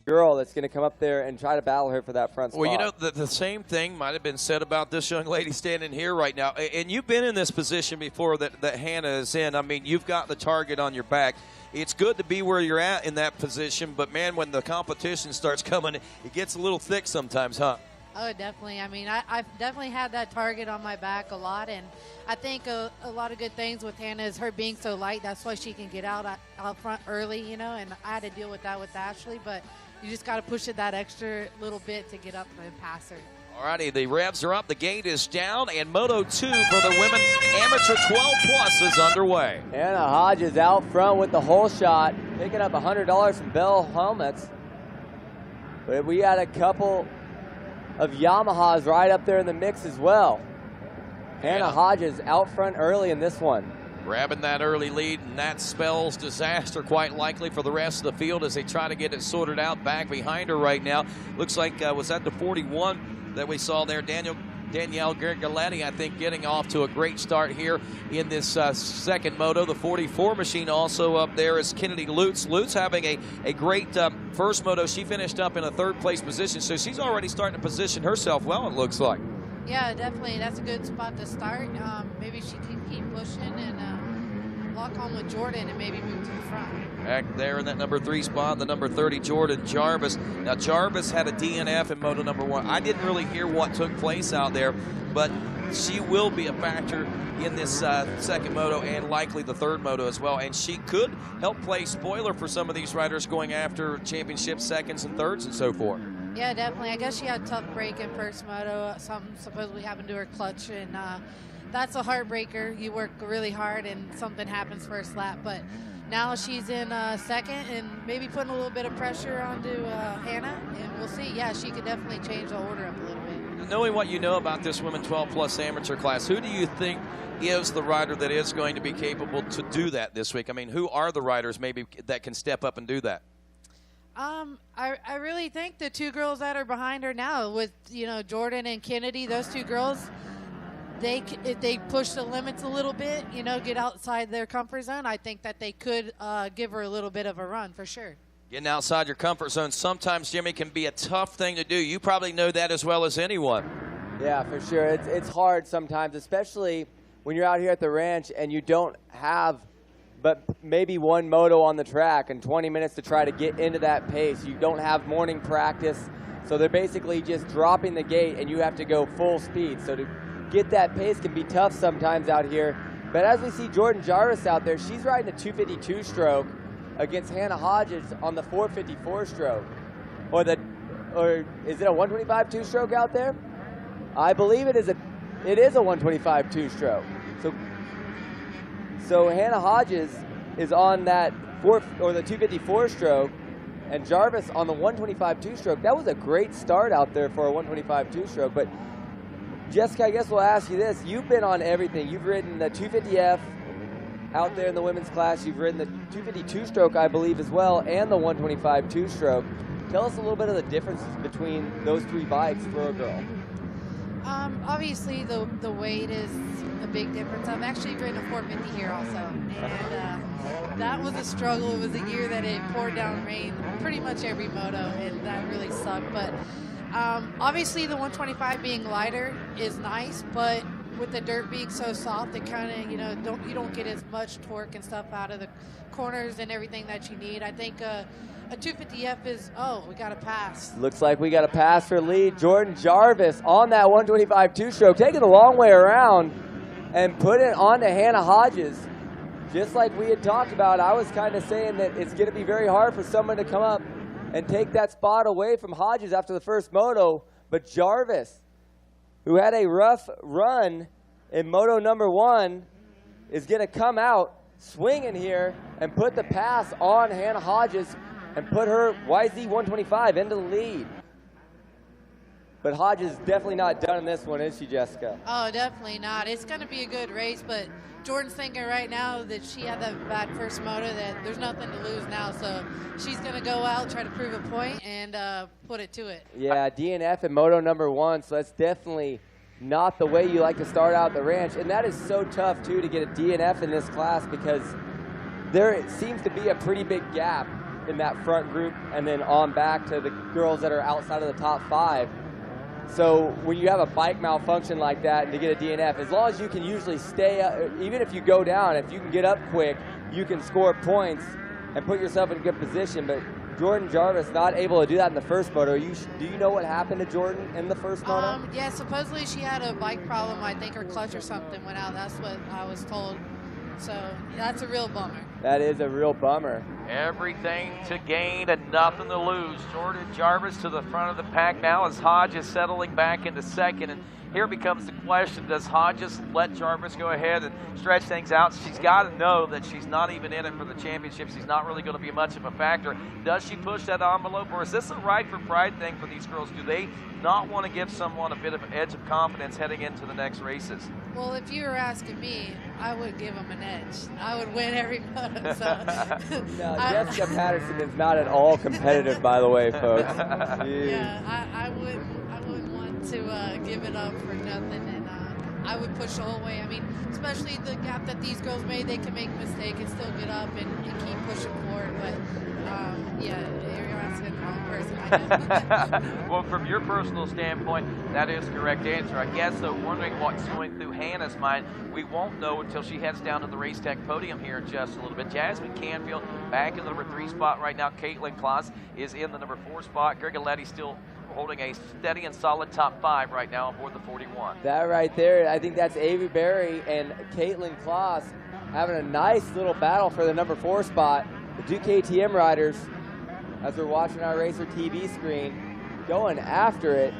girl that's going to come up there and try to battle her for that front spot. Well, you know, the same thing might have been said about this young lady standing here right now. And you've been in this position before that Hannah is in. I mean, you've got the target on your back. It's good to be where you're at in that position, but, man, when the competition starts coming, it gets a little thick sometimes, huh? Oh, definitely. I mean, I've definitely had that target on my back a lot, and I think a lot of good things with Hannah is her being so light. That's why she can get out front early, you know, and I had to deal with that with Ashley, but you just got to push it that extra little bit to get up and pass her. All righty, the revs are up, the gate is down, and Moto 2 for the women amateur 12+ is underway. Hannah Hodges out front with the hole shot, picking up $100 from Bell Helmets. But we had a couple of Yamahas right up there in the mix as well. Hannah Hodges out front early in this one. Grabbing that early lead, and that spells disaster quite likely for the rest of the field as they try to get it sorted out. Back behind her right now. Looks like, was that the 41 that we saw there? Danielle Gergaletti, I think, getting off to a great start here in this second moto. The 44 machine also up there is Kennedy Lutz. Lutz having a great first moto. She finished up in a third-place position, so she's already starting to position herself well, it looks like. Yeah, definitely. That's a good spot to start. Maybe she can keep pushing and lock on with Jordan and maybe move to the front. Back there in that number 3 spot, the number 30, Jordan Jarvis. Now, Jarvis had a DNF in Moto number 1. I didn't really hear what took place out there, but she will be a factor in this second moto and likely the third moto as well. And she could help play spoiler for some of these riders going after championship seconds and thirds and so forth. Yeah, definitely. I guess she had a tough break in first moto. Something supposedly happened to her clutch, and that's a heartbreaker. You work really hard, and something happens first lap. But now she's in second and maybe putting a little bit of pressure onto Hannah, and we'll see. Yeah, she could definitely change the order up a little bit. Knowing what you know about this women 12+ amateur class, who do you think is the rider that is going to be capable to do that this week? I mean, who are the riders maybe that can step up and do that? I really think the 2 girls that are behind her now with, you know, Jordan and Kennedy, those 2 girls, if they push the limits a little bit, you know, get outside their comfort zone, I think that they could give her a little bit of a run for sure. Getting outside your comfort zone sometimes, Jimmy, can be a tough thing to do. You probably know that as well as anyone. Yeah, for sure. It's hard sometimes, especially when you're out here at the ranch and you don't have but maybe one moto on the track and 20 minutes to try to get into that pace. You don't have morning practice, so they're basically just dropping the gate and you have to go full speed. So to get that pace can be tough sometimes out here. But as we see Jordan Jarvis out there, she's riding a 252 stroke against Hannah Hodges on the 454 stroke. Or is it a 125 two-stroke out there? I believe it is a 125 two-stroke. So Hannah Hodges is on that the 254 stroke, and Jarvis on the 125 two-stroke. That was a great start out there for a 125 two-stroke. But Jessica, I guess we'll ask you this: you've been on everything. You've ridden the 250F out there in the women's class. You've ridden the 250 two-stroke, I believe, as well, and the 125 two-stroke. Tell us a little bit of the differences between those 3 bikes for a girl. Obviously, the weight is a big difference. I've actually ridden a 450 here also, and that was a struggle. It was a year that it poured down rain pretty much every moto, and that really sucked. But obviously, the 125 being lighter is nice, but with the dirt being so soft, it kind of, you don't get as much torque and stuff out of the corners and everything that you need. I think a 250F is, we got a pass. Looks like we got a pass for lead. Jordan Jarvis on that 125 two-stroke, taking the long way around and putting it on to Hannah Hodges. Just like we had talked about, I was kind of saying that it's going to be very hard for someone to come up and take that spot away from Hodges after the first moto. But Jarvis, who had a rough run in moto number 1, is going to come out swinging here and put the pass on Hannah Hodges and put her YZ 125 into the lead. But Hodges is definitely not done in this one, is she, Jessica? Oh, definitely not. It's going to be a good race, but Jordan's thinking right now that she had that bad first moto, that there's nothing to lose now, so she's going to go out, try to prove a point, and put it to it. Yeah, DNF in moto number 1, so that's definitely not the way you like to start out the ranch. And that is so tough, too, to get a DNF in this class because there seems to be a pretty big gap in that front group and then on back to the girls that are outside of the top 5. So when you have a bike malfunction like that and to get a DNF, as long as you can usually stay up, even if you go down, if you can get up quick, you can score points and put yourself in a good position. But Jordan Jarvis not able to do that in the first moto. Do you know what happened to Jordan in the first moto? Yeah, supposedly she had a bike problem. I think her clutch or something went out. That's what I was told. So that's a real bummer. That is a real bummer. Everything to gain and nothing to lose. Jordan Jarvis to the front of the pack now as Hodge is settling back into second. And here becomes the question, does Hodge just let Jarvis go ahead and stretch things out? She's got to know that she's not even in it for the championship. She's not really going to be much of a factor. Does she push that envelope, or is this a right for pride thing for these girls? Do they not want to give someone a bit of an edge of confidence heading into the next races? Well, if you were asking me, I would give them an edge. I would win every moto. So. No, Jessica Patterson is not at all competitive, by the way, folks. Yeah, I wouldn't want to give it up for nothing, and I would push the whole way. I mean, especially the gap that these girls made, they can make a mistake and still get up and keep pushing forward. But yeah, you're asking the wrong person, I guess. Well, from your personal standpoint, that is the correct answer. I guess, though, wondering what's going through Hannah's mind, we won't know until she heads down to the Race Tech podium here in just a little bit. Jasmine Canfield back in the number 3 spot right now. Caitlin Klaus is in the number 4 spot. Grigoletti still holding a steady and solid top 5 right now aboard the 41. That right there, I think that's Avery Berry and Caitlin Klaus having a nice little battle for the number 4 spot. The Duke KTM riders, as we're watching our Racer TV screen, going after it.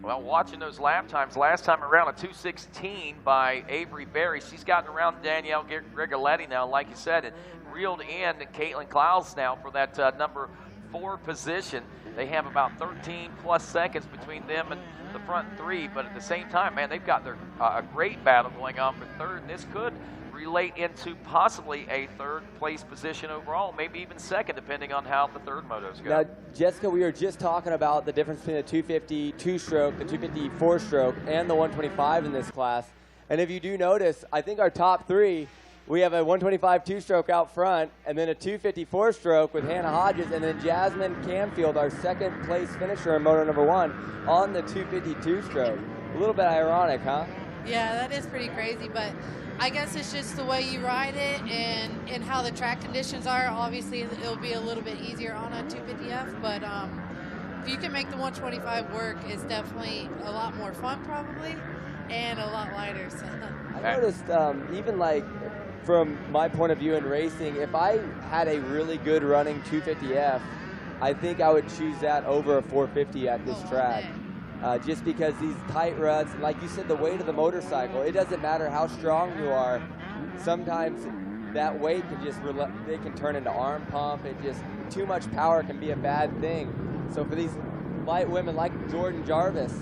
Well, watching those lap times, last time around a 2:16 by Avery Berry. She's gotten around Danielle Grigoletti now, like you said, and reeled in Caitlin Klaus now for that number 4 position. They have about 13 plus seconds between them and the front 3, but at the same time, man, they've got their a great battle going on for 3rd, and this could relate into possibly a 3rd place position overall, maybe even 2nd, depending on how the 3rd motos go. Now, Jessica, we were just talking about the difference between the 250 2-stroke, the 250 4-stroke, and the 125 in this class. And if you do notice, I think our top 3, we have a 125 2-stroke out front, and then a 250 4-stroke with Hannah Hodges, and then Jasmine Canfield, our 2nd place finisher in moto number 1, on the 250 2-stroke. A little bit ironic, huh? Yeah, that is pretty crazy, but I guess it's just the way you ride it and how the track conditions are. Obviously, it'll be a little bit easier on a 250F, but if you can make the 125 work, it's definitely a lot more fun probably and a lot lighter. So. I noticed even like from my point of view in racing, if I had a really good running 250F, I think I would choose that over a 450 at this track. Just because these tight ruts, like you said, the weight of the motorcycle, it doesn't matter how strong you are. Sometimes that weight can just, it can turn into arm pump. It just, too much power can be a bad thing. So for these light women like Jordan Jarvis,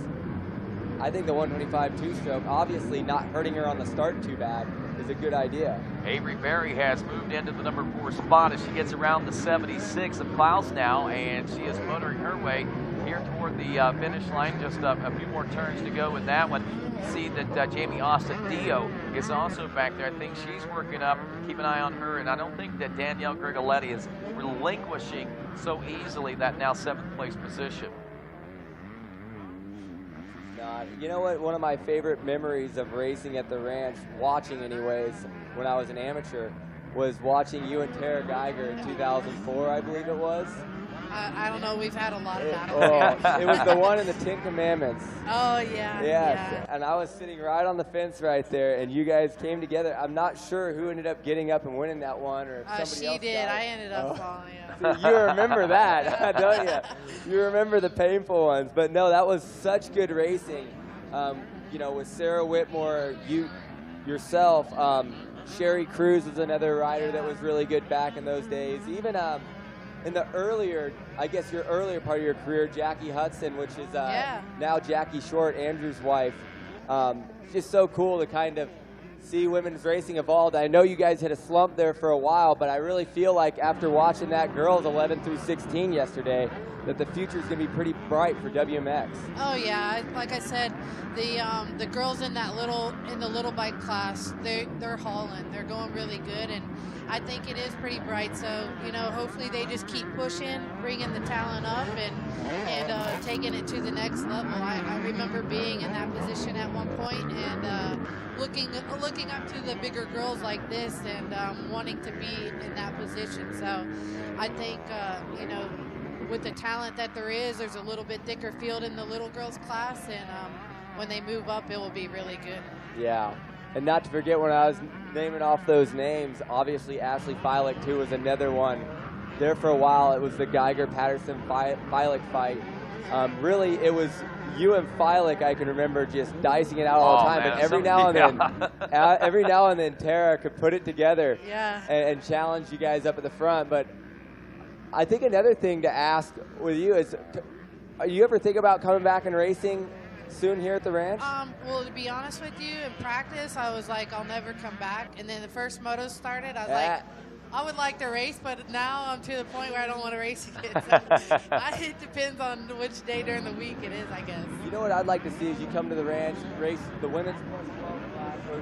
I think the 125 2-stroke, obviously not hurting her on the start too bad, is a good idea. Avery Berry has moved into the number 4 spot as she gets around the 76 of Klaus now, and she is motoring her way here toward the finish line. Just a few more turns to go in that one. See that Jamie Austin-Dio is also back there. I think she's working up. Keep an eye on her, and I don't think that Danielle Grigoletti is relinquishing so easily that now 7th place position. You know what? One of my favorite memories of racing at the ranch, watching anyways, when I was an amateur, was watching you and Tara Geiger in 2004, I believe it was. I don't know. We've had a lot of battles. It was the one in the 10 Commandments. Oh, yeah. Yes, yeah. And I was sitting right on the fence right there, and you guys came together. I'm not sure who ended up getting up and winning that one, or if somebody else She did. got it. I ended up falling. So you remember that, don't you? You remember the painful ones. But no, that was such good racing. You know, with Sarah Whitmore, yourself, Sherry Cruz was another rider that was really good back in those days. Even in the earlier, I guess your earlier part of your career, Jackie Hudson, which is now Jackie Short, Andrew's wife. Just so cool to kind of see women's racing evolve. I know you guys had a slump there for a while, but I really feel like after watching that girls 11 through 16 yesterday, that the future is going to be pretty bright for WMX. Oh yeah, like I said, the girls in the little bike class, they're hauling. They're going really good, and I think it is pretty bright. So hopefully they just keep pushing, bringing the talent up, and taking it to the next level. I remember being in that position at one point, and looking up to the bigger girls like this, and wanting to be in that position. So I think with the talent that there's a little bit thicker field in the little girls class, and when they move up, it will be really good. Yeah, and not to forget, when I was naming off those names, obviously Ashley Filik too was another one. There for a while, it was the Geiger-Patterson Filik fight. Really, it was you and Filik, I can remember just dicing it out all the time, man, but every now and then Tara could put it together and challenge you guys up at the front. But I think another thing to ask with you is, are you ever think about coming back and racing soon here at the ranch? Well, to be honest with you, in practice, I was like, I'll never come back. And then the first moto started, I was like, I would like to race, but now I'm to the point where I don't want to race again. So it depends on which day during the week it is, I guess. You know what I'd like to see is you come to the ranch, race the women's plus 12 class, or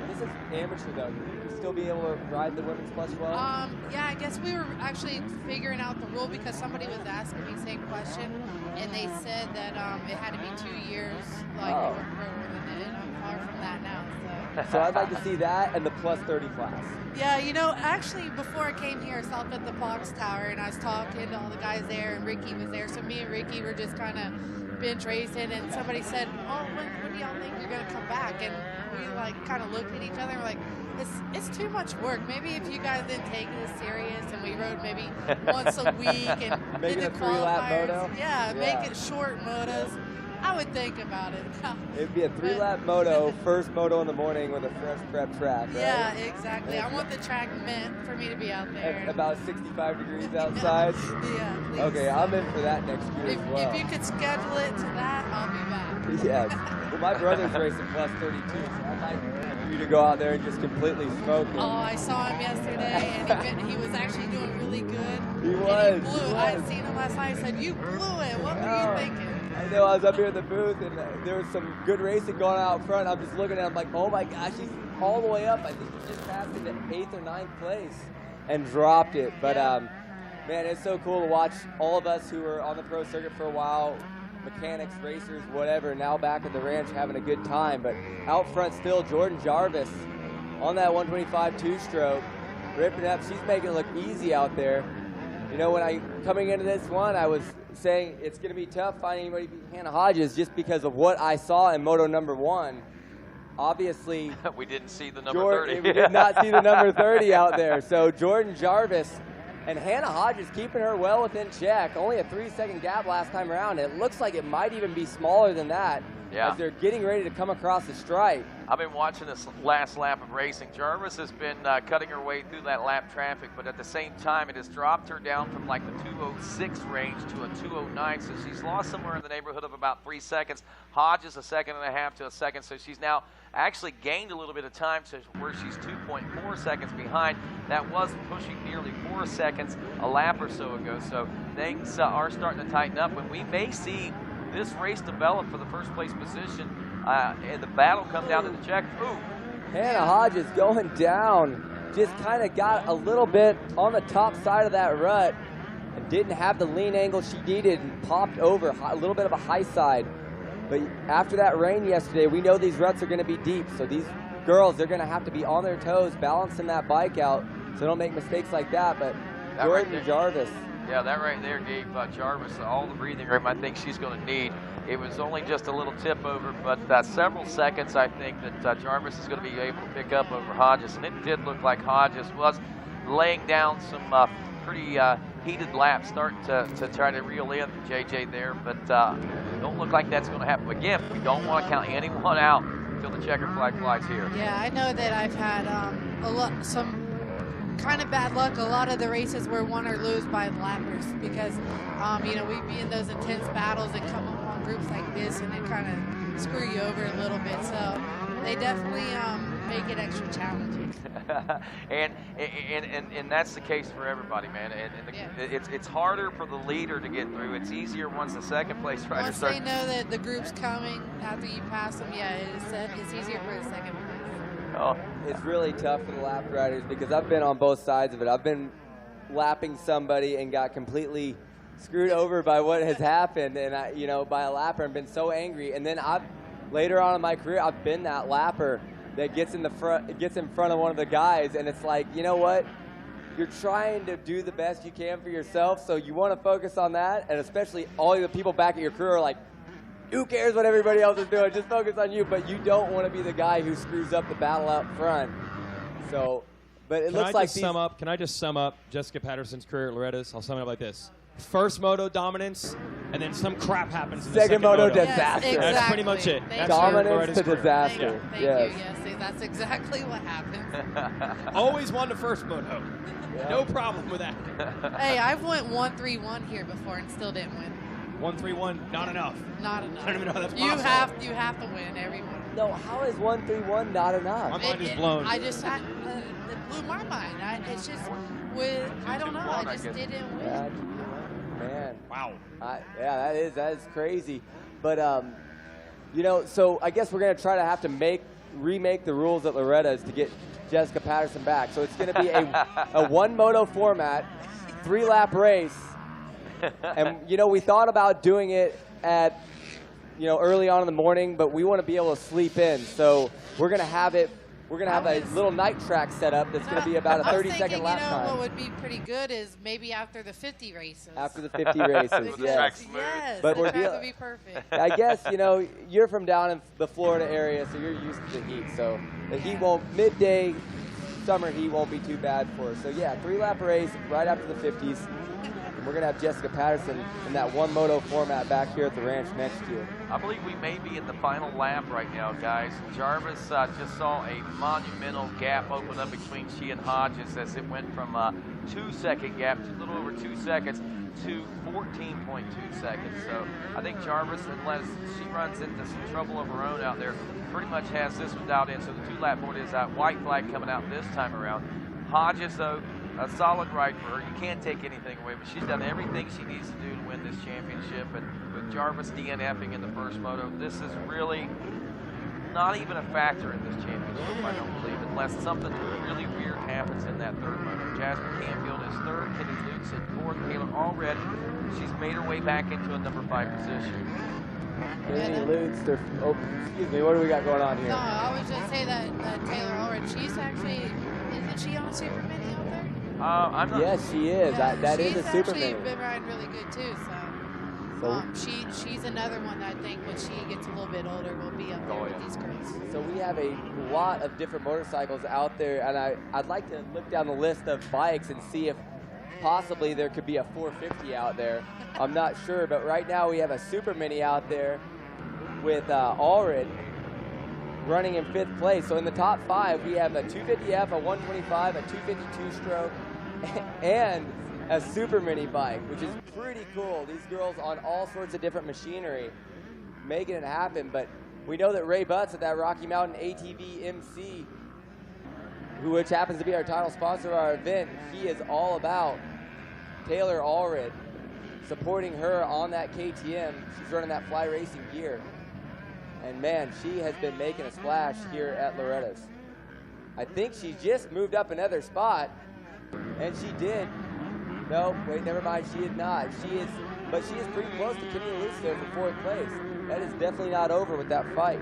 this is amateur though. You still be able to ride the women's plus 12? Yeah, I guess we were actually figuring out the rule because somebody was asking me the same question, and they said that it had to be 2 years, like we were pro, and I'm far from that now. So I'd like to see that and the plus 30 class. Yeah, actually before I came here, I stopped at the Fox Tower and I was talking to all the guys there, and Ricky was there. So me and Ricky were just kind of bench racing, and somebody said, "Oh, when do y'all think you're gonna come back?" And we kind of looked at each other and we're like, it's too much work. Maybe if you guys didn't take it as serious and we rode maybe once a week and make did it the a 3-lap qualifiers. moto. Yeah, make it short motos. I would think about it. It'd be a 3-lap moto, first moto in the morning with a fresh prep track, right? Yeah, exactly. I want the track meant for me to be out there. At about 65 degrees outside? Yeah, please. Okay, I'm in for that next year as well. If you could schedule it to that, I'll be back. Yes. Well, my brother's racing plus 32, so I'd like you to go out there and just completely smoke it. Oh, I saw him yesterday, and he was actually doing really good. He was. And he blew. I had seen him last night. I said, "You blew it. What were you thinking?" I know, I was up here at the booth, and there was some good racing going on out front. I'm just looking at him like, oh my gosh, he's all the way up. I think he just passed into 8th or 9th place and dropped it. But, man, it's so cool to watch all of us who were on the pro circuit for a while, mechanics, racers, whatever, now back at the ranch having a good time. But out front still, Jordan Jarvis on that 125 two-stroke, ripping up. She's making it look easy out there. When coming into this one, I was saying it's going to be tough finding anybody to beat Hannah Hodges just because of what I saw in Moto number 1. Obviously, we didn't see the number 30. We did not see the number 30 out there. So Jordan Jarvis and Hannah Hodges keeping her well within check. Only a 3-second gap last time around. It looks like it might even be smaller than that as they're getting ready to come across the stripe. I've been watching this last lap of racing. Jarvis has been cutting her way through that lap traffic, but at the same time, it has dropped her down from like the 2:06 range to a 2:09, so she's lost somewhere in the neighborhood of about 3 seconds. Hodges a 1.5 seconds to a second, so she's now actually gained a little bit of time to where she's 2.4 seconds behind. That was pushing nearly 4 seconds a lap or so ago, so things are starting to tighten up, and we may see this race develop for the first place position and the battle come down to the check. Ooh. Hannah Hodges going down, just kind of got a little bit on the top side of that rut and didn't have the lean angle she needed and popped over a little bit of a high side. But after that rain yesterday, we know these ruts are going to be deep, so these girls, they're going to have to be on their toes balancing that bike out so they don't make mistakes like that. But Jordan Jarvis. Yeah, that right there gave Jarvis all the breathing room I think she's going to need. It was only just a little tip over, but several seconds I think that Jarvis is going to be able to pick up over Hodges. And it did look like Hodges was laying down some pretty heated laps, starting to try to reel in JJ there. But don't look like that's going to happen. Again, we don't want to count anyone out until the checker flag flies here. Yeah, I know that I've had some kind of bad luck. A lot of the races were won or lose by lappers because, we'd be in those intense battles and come up on groups like this and it kind of screw you over a little bit. So they definitely make it extra challenging. and that's the case for everybody, man. It's harder for the leader to get through. It's easier once the second place rider Once starts. they know that the group's coming after you pass them, yeah, it's easier for the second place. Oh. It's really tough for the lap riders because I've been on both sides of it. I've been lapping somebody and got completely screwed over by what has happened, and by a lapper, and been so angry. And then later on in my career, I've been that lapper that gets in front of one of the guys, and it's like, you know what? You're trying to do the best you can for yourself, so you want to focus on that, and especially all the people back at your crew are like, who cares what everybody else is doing? Just focus on you. But you don't want to be the guy who screws up the battle up front. So, but it looks like Can I just sum up Jessica Patterson's career at Loretta's? I'll sum it up like this. First moto dominance, and then some crap happens in the second moto. Disaster. Yes, exactly. That's pretty much it. That's Dominance to career. disaster. Thank you. Yes, that's exactly what happened. Always won the first moto. Yeah. No problem with that. Hey, I've went 1-3-1 here before and still didn't win. 1-3-1, not enough. Not enough. I don't even know how that's you possible. you have to win every one. No, how is 1-3-1 not enough? My mind is blown. It blew my mind. I don't know. I just didn't win. Yeah, man. Wow. Yeah, that is crazy. But so I guess we're gonna try to have to remake the rules at Loretta's to get Jessica Patterson back. So it's gonna be a one moto format, 3-lap race. And we thought about doing it at early on in the morning, but we want to be able to sleep in. So we're gonna have a little night track set up that's going to be about a 30-second lap time. What would be pretty good is maybe after the 50 races. After the 50 races, yes. Yes, but the track would be perfect. I guess, you're from down in the Florida area, so you're used to the heat. So the heat midday summer heat won't be too bad for us. So yeah, 3-lap race right after the 50s. And we're going to have Jessica Patterson in that one moto format back here at the ranch next year. I believe we may be in the final lap right now, guys. Jarvis just saw a monumental gap open up between she and Hodges as it went from a 2-second gap, to a little over 2 seconds, to 14.2 seconds. So I think Jarvis, unless she runs into some trouble of her own out there, pretty much has this one dialed in. So the 2-lap board is that white flag coming out this time around. Hodges, though, a solid ride for her. You can't take anything away, but she's done everything she needs to do to win this championship. And with Jarvis DNFing in the first moto, this is really not even a factor in this championship, I don't believe, unless something really weird happens in that third moto. Jasmine Canfield is third, Kenny Lutz in fourth, Taylor Allred. She's made her way back into a number 5 position. Kenny Lutz, excuse me, what do we got going on here? No, I was just say that Taylor Allred, isn't she on a Super Mini out there? I'm not. Yes, she is. Yeah, that is a Super Mini. She's actually been riding really good too. She's another one that I think when she gets a little bit older will be up there with these girls. So we have a lot of different motorcycles out there, and I'd like to look down the list of bikes and see if possibly there could be a 450 out there. I'm not sure, but right now we have a Super Mini out there with Allred running in 5th place. So in the top 5, we have a 250F, a 125, a 252 stroke, and a Super Mini bike, which is pretty cool. These girls on all sorts of different machinery making it happen. But we know that Ray Butts at that Rocky Mountain ATV MC, which happens to be our title sponsor of our event, he is all about Taylor Allred, supporting her on that KTM. She's running that Fly Racing gear. And man, she has been making a splash here at Loretta's. I think she just moved up another spot, and she did. No, wait, never mind, she did not. But she is pretty close to Kenny Lutz there for 4th place. That is definitely not over with that fight.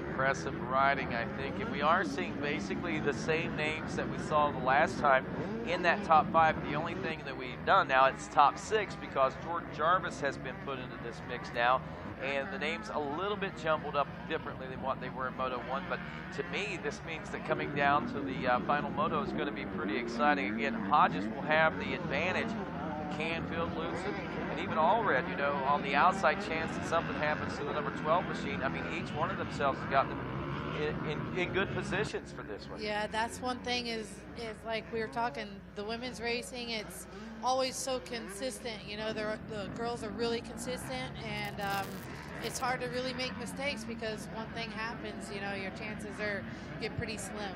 Impressive riding, I think, and we are seeing basically the same names that we saw the last time in that top 5. The only thing that we've done now, it's top 6 because Jordan Jarvis has been put into this mix now, and the names a little bit jumbled up differently than what they were in Moto 1, but to me, this means that coming down to the final Moto is going to be pretty exciting. Again, Hodges will have the advantage. Canfield, Lutz, and even Allred, on the outside chance that something happens to the number 12 machine. I mean, each one of themselves has got the in good positions for this one. Yeah, that's one thing is like we were talking, the women's racing, it's always so consistent. You know, the girls are really consistent, and it's hard to really make mistakes because one thing happens, you know, your chances get pretty slim.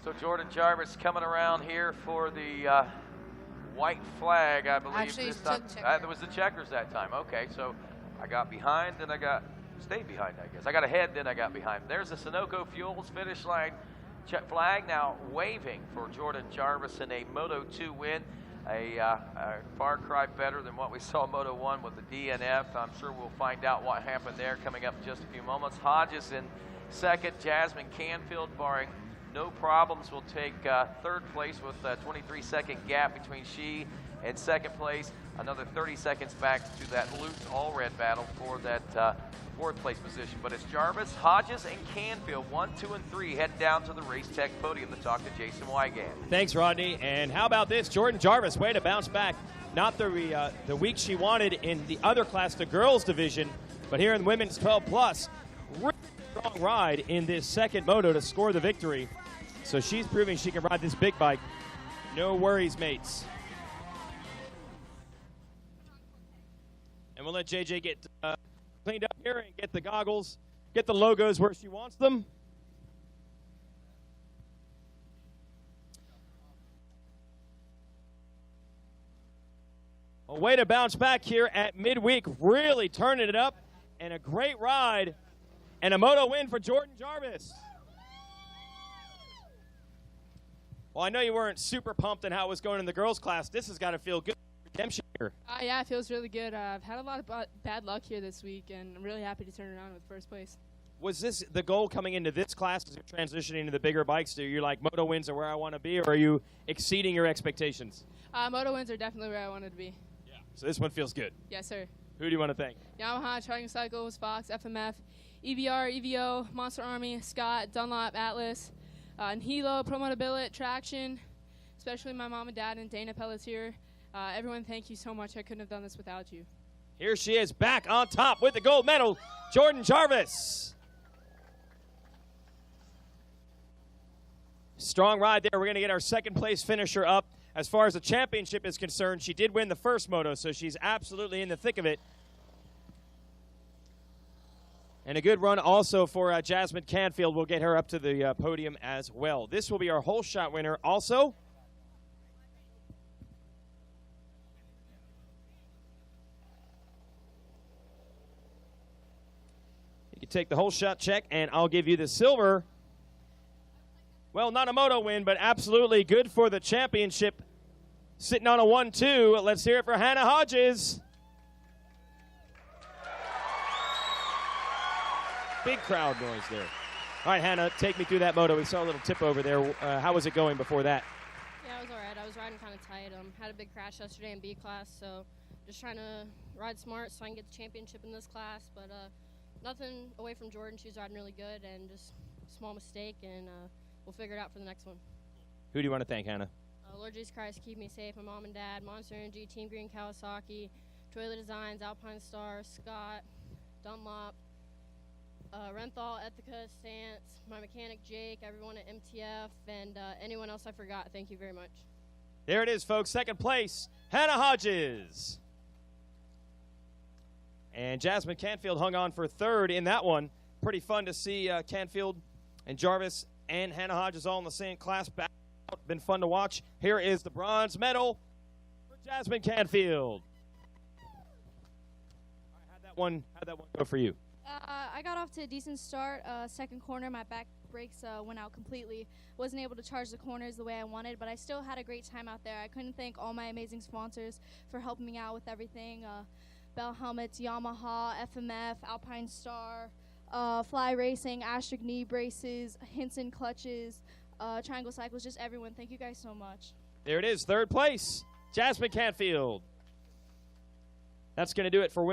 So Jordan Jarvis coming around here for the white flag, I believe. Actually, this time. There was the checkers that time. Okay, so I got behind, then I stayed behind, I guess. I got ahead, then I got behind. There's the Sunoco Fuels finish line flag now waving for Jordan Jarvis in a Moto 2 win. A far cry better than what we saw Moto 1 with the DNF. I'm sure we'll find out what happened there coming up in just a few moments. Hodges in second. Jasmine Canfield, barring no problems, will take third place with a 23-second gap between she and second place. Another 30 seconds back to that loose all-red battle for that fourth place position. But it's Jarvis, Hodges, and Canfield, 1, 2, and 3, heading down to the Race Tech podium to talk to Jason Wygant. Thanks, Rodney. And how about this? Jordan Jarvis, way to bounce back. Not the week she wanted in the other class, the girls division, but here in the women's 12+, really strong ride in this second moto to score the victory. So she's proving she can ride this big bike. No worries, mates. And we'll let JJ get cleaned up here and get the goggles, get the logos where she wants them. A way to bounce back here at midweek, really turning it up, and a great ride, and a moto win for Jordan Jarvis. Well, I know you weren't super pumped on how it was going in the girls' class. This has got to feel good. Redemption here. Yeah, it feels really good. I've had a lot of bad luck here this week, and I'm really happy to turn it around with first place. Was this the goal coming into this class as you're transitioning to the bigger bikes? Do you like moto wins are where I want to be, or are you exceeding your expectations? Moto wins are definitely where I wanted to be. Yeah. So this one feels good. Yes, sir. Who do you want to thank? Yamaha, Triangle Cycles, Fox, FMF, EVR, EVO, Monster Army, Scott, Dunlop, Atlas, Hilo, Promoto Billet, Traction, especially my mom and dad and Dana Pelletier. Everyone, thank you so much. I couldn't have done this without you. Here she is back on top with the gold medal, Jordan Jarvis. Strong ride there. We're going to get our second place finisher up. As far as the championship is concerned, she did win the first moto, so she's absolutely in the thick of it. And a good run also for Jasmine Canfield. We'll get her up to the podium as well. This will be our whole shot winner also. You can take the whole shot check, and I'll give you the silver. Well, not a moto win, but absolutely good for the championship. Sitting on a 1-2. Let's hear it for Hannah Hodges. Big crowd noise there. All right, Hannah, take me through that moto. We saw a little tip over there. How was it going before that? Yeah, it was all right. I was riding kind of tight. Had a big crash yesterday in B class, so just trying to ride smart so I can get the championship in this class. But nothing away from Jordan. She was riding really good, and just a small mistake, and we'll figure it out for the next one. Who do you want to thank, Hannah? Lord Jesus Christ, keep me safe. My mom and dad, Monster Energy, Team Green Kawasaki, Toilet Designs, Alpine Star, Scott, Dunlop, Renthal, Ethica, Stance, my mechanic Jake, everyone at MTF, and anyone else I forgot. Thank you very much. There it is, folks. Second place, Hannah Hodges. And Jasmine Canfield hung on for third in that one. Pretty fun to see Canfield and Jarvis and Hannah Hodges all in the same class. Back out. Been fun to watch. Here is the bronze medal for Jasmine Canfield. How'd that one go for you? I got off to a decent start. Second corner, my back brakes went out completely. Wasn't able to charge the corners the way I wanted, but I still had a great time out there. I couldn't thank all my amazing sponsors for helping me out with everything. Bell Helmets, Yamaha, FMF, Alpine Star, Fly Racing, Astric Knee Braces, Hinson Clutches, Triangle Cycles, just everyone. Thank you guys so much. There it is, third place, Jasmine Canfield. That's going to do it for